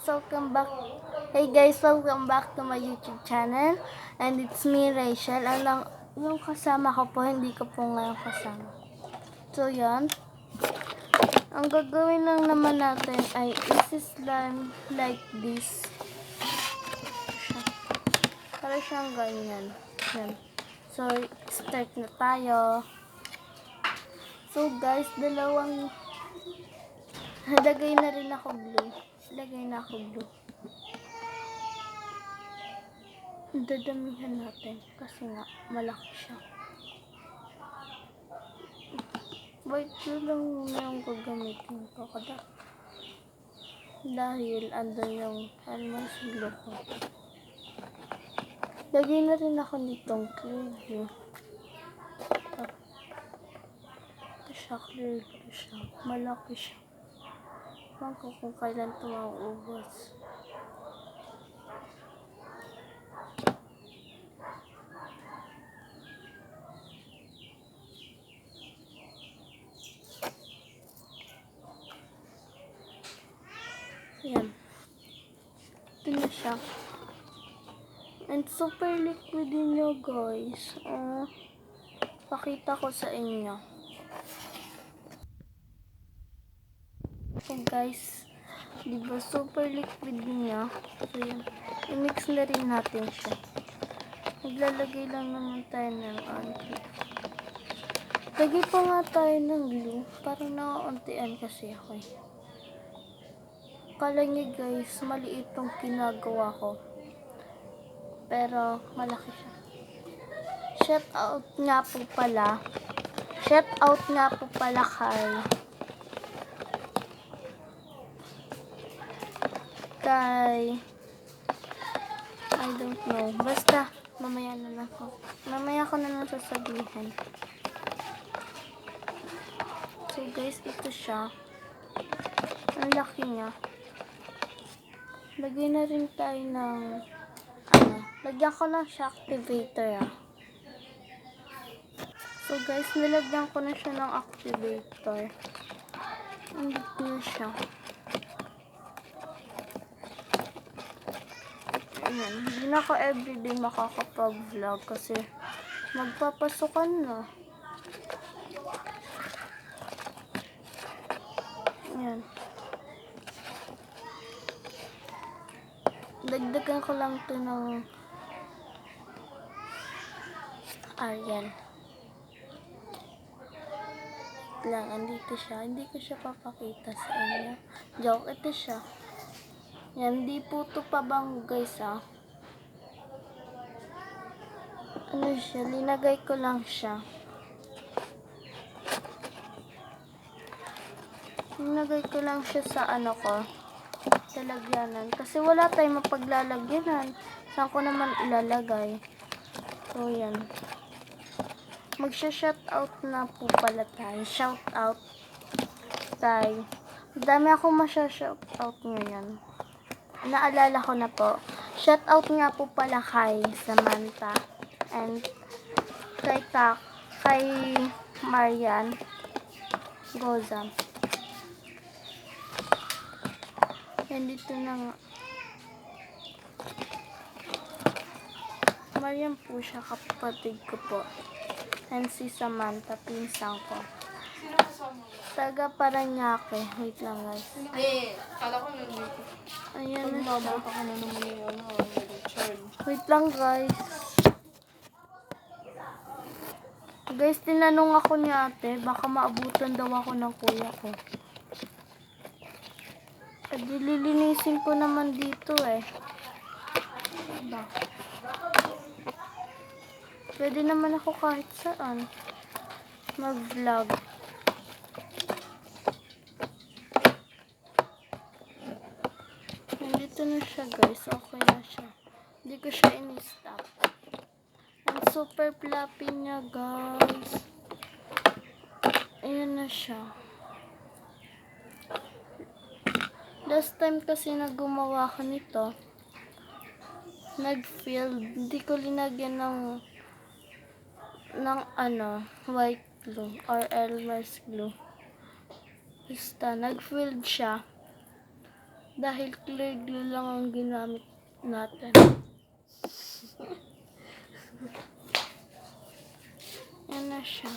welcome back to my YouTube channel. And it's me, Rachel. Yung kasama ko po, hindi ko po ngayon kasama. So, yan. Ang gagawin lang naman natin ay isi-slime like this. Para siyang ganyan. Yan. So, start na tayo. So, guys, lagay na rin ako glue. Dadamihan natin kasi nga malaki siya. White glue lang muna yung gagamitin ko dahil andun yung almost glue ko. Lagay na rin ako nitong clear glue. Clear glue siya. Malaki siya. Ewan ko kung kailan ito mauubos. Yan. Ito na siya. And super liquid din nyo, guys. Pakita ko sa inyo. So, guys, diba super liquid niya? So, yan. I-mix na rin natin siya. Naglalagay lang naman tayo ng lagay pa nga tayo ng glue. Parang nakauntian kasi ako eh. Kala niyo guys, maliit tong ginagawa ko. Pero, malaki siya. Shout out nga po pala kay I don't know. Basta, mamaya ko na lang sasabihin. So guys, ito siya. Ang laki niya. Lagyan na rin tayo ng lagyan ko lang siya activator So guys, nilagyan ko na siya ng activator. Andito na siya. Ayan. Hindi na ako everyday makakapag-vlog kasi magpapasukan na. Ayan. Dagdagan ko lang ito ng Arial. Lang, andito siya. Hindi ko siya papakita sa inyo. Joke, ito siya. Yan, hindi po ito pabango guys Ano siya, linagay ko lang siya. Linagay ko lang siya sa sa lagyanan. Kasi wala tayong mapaglalagyanan. Saan ko naman ilalagay? So, yan. Magsha-shoutout na po pala tayo. Shoutout tayo. Dami akong masya-shoutout ngayon. Naalala ko na po. Shoutout nga po pala kay Samantha and kay Marian Goza. And dito na nga. Marian po siya, kapatid ko po. And si Samantha, pinsang ko. Taga Paranaque. Wait lang guys. Hindi. Kala ko nandito. Ayan na siya. Pag na naman yung Richard. Wait lang guys. Guys, tinanong ako ni ate. Baka maabutan daw ako ng kuya ko. Dililinisin ko naman dito eh. Diba? Pwede naman ako kahit saan mag-vlog. Nandito na siya guys. Okay na siya. Hindi ko siya in-stop. Ang super fluffy niya guys. Ayan na siya. Last time kasi na gumawa ko nito, nag-filled. Hindi ko linagyan ng white glue or Elmer's glue. Basta, nag-filled siya. Dahil clear glue lang ang ginamit natin. Yan na siya.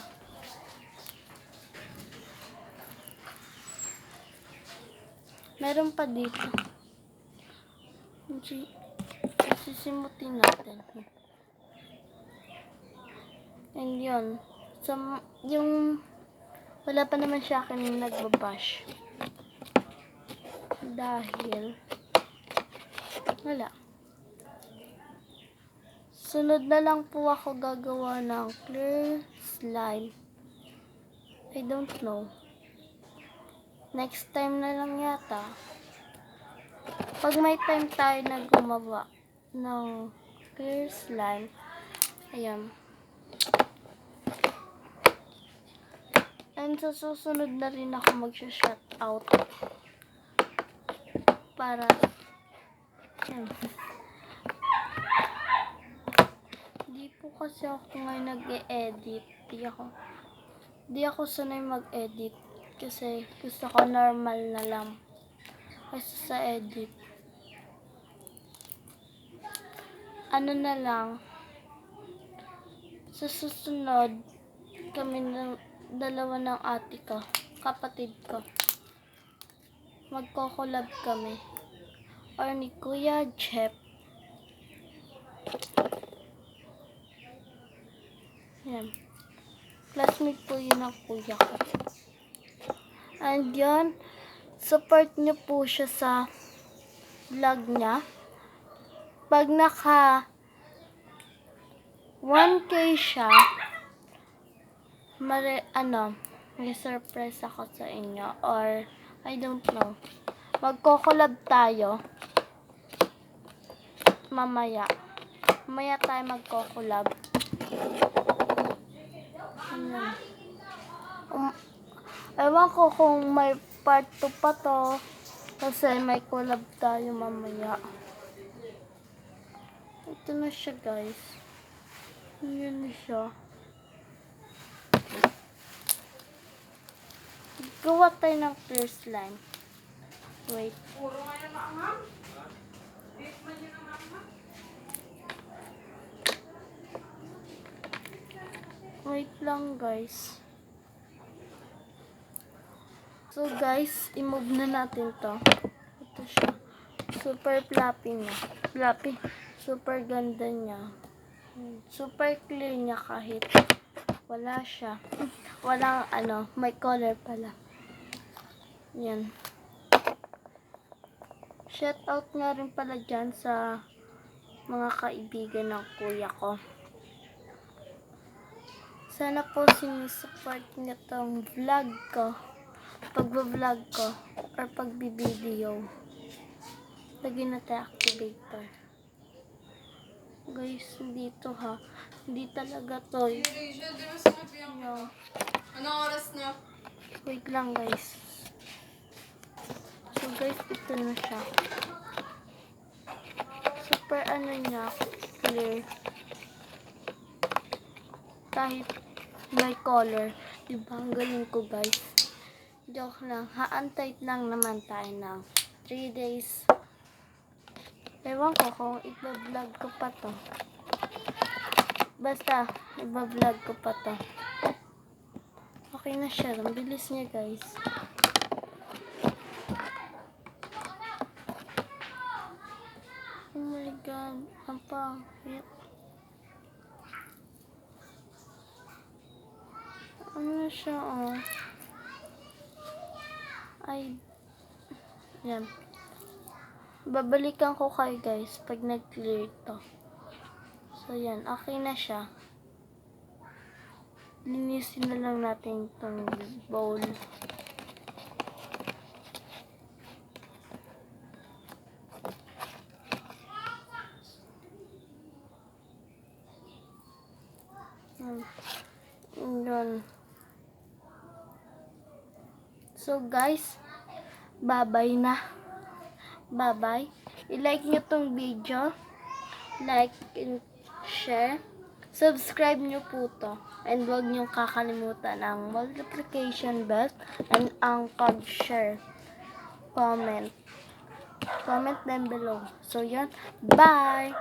Meron pa dito. Sisimutin natin. And yun. Yung wala pa naman siya akin yung nagbabash. Dahil wala. Sunod na lang po ako gagawa ng clear slime. I don't know. Next time na lang yata. Pag may time tayo na gumawa ng clear slime, ayan. And sa susunod na rin ako mag-shout out. Para, ayan. Di po kasi ako ngayon nag-e-edit. Di ako sanay mag-edit. Kasi gusto ko normal na lang. Kasi sa edit. Ano na lang. Sa susunod, kami ng dalawa ng ate ko. Kapatid ko. Magko-collab kami. Or ni Kuya Jeff. Yan. Classmate po yun ng kuya ko. And yun, support nyo po siya sa vlog niya. Pag naka 1K siya, may surprise ako sa inyo. Or, I don't know. Magko-collab tayo. Mamaya. Mamaya tayo magko-collab. Ewan ko kung may part 2 pa to. Kasi may collab tayo mamaya. Ito na siya, guys. Ayan na siya. Gawa tayo ng clear slime. Wait. Wait lang, guys. So, guys, i-move na natin to. Ito siya. Super fluffy niya. Fluffy. Super ganda niya. Super clear niya kahit wala siya. Walang may color pala. Yan. Shout out nga rin pala dyan sa mga kaibigan ng kuya ko. Sana po sinisupport niyo tong vlog ko. Pagbablog ko or pagbibideo. Lagyan natin activator. Guys, dito ha. Hindi talaga to. No. Anong oras na? Wait lang, guys. So guys, ito na siya. Super niya, clear. Kahit may color. Diba? Ang galing ko, guys. Joke lang. Haantay lang naman tayo ng 3 days. Ewan ko kung iba-vlog ko pa to. Basta, iba-vlog ko pa to. Okay na siya. Ang bilis niya, guys. Oh my God. Ang pangit. Ano na siya, oh. Ay, yan. Babalikan ko kayo, guys, pag nag-clear ito. So, yan. Okay na siya. Linisin na lang natin itong bowl. Yan. So, guys, bye-bye na. Bye-bye. I-like nyo tong video. Like and share. Subscribe nyo po to. And huwag nyo kakalimutan ang multiplication bell and ang pag-share. Comment. comment down below. So, yun. Bye!